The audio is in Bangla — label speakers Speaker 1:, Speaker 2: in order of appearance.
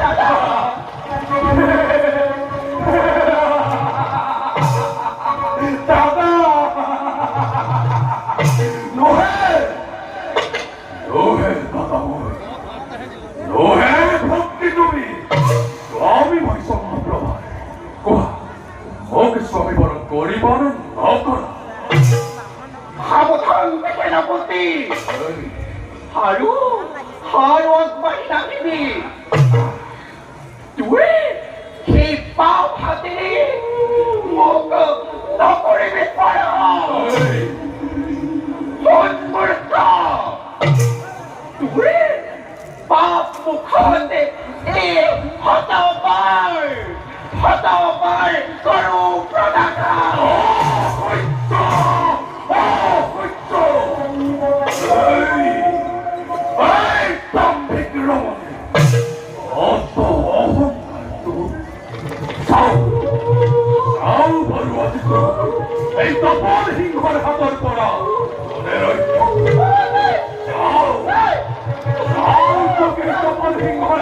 Speaker 1: দাদা নোহেল নোহেল দাদা নোহেল ভক্তি তুমি স্বামী ভাই সম্প্রদায় কোহা মোক স্বামী বরং করিবার নকরা
Speaker 2: সাবধান সেনাপতি আৰু আগবাঢ়ি নাহিবি তুই সেই পাপ হাতেৰে মোক নকৰিবি তুই পাপ মুখতে এই হতবাৰ কৰো প্ৰদাতা
Speaker 1: এই তপন সিংহৰ হাতৰ পৰা তপন সিংহৰ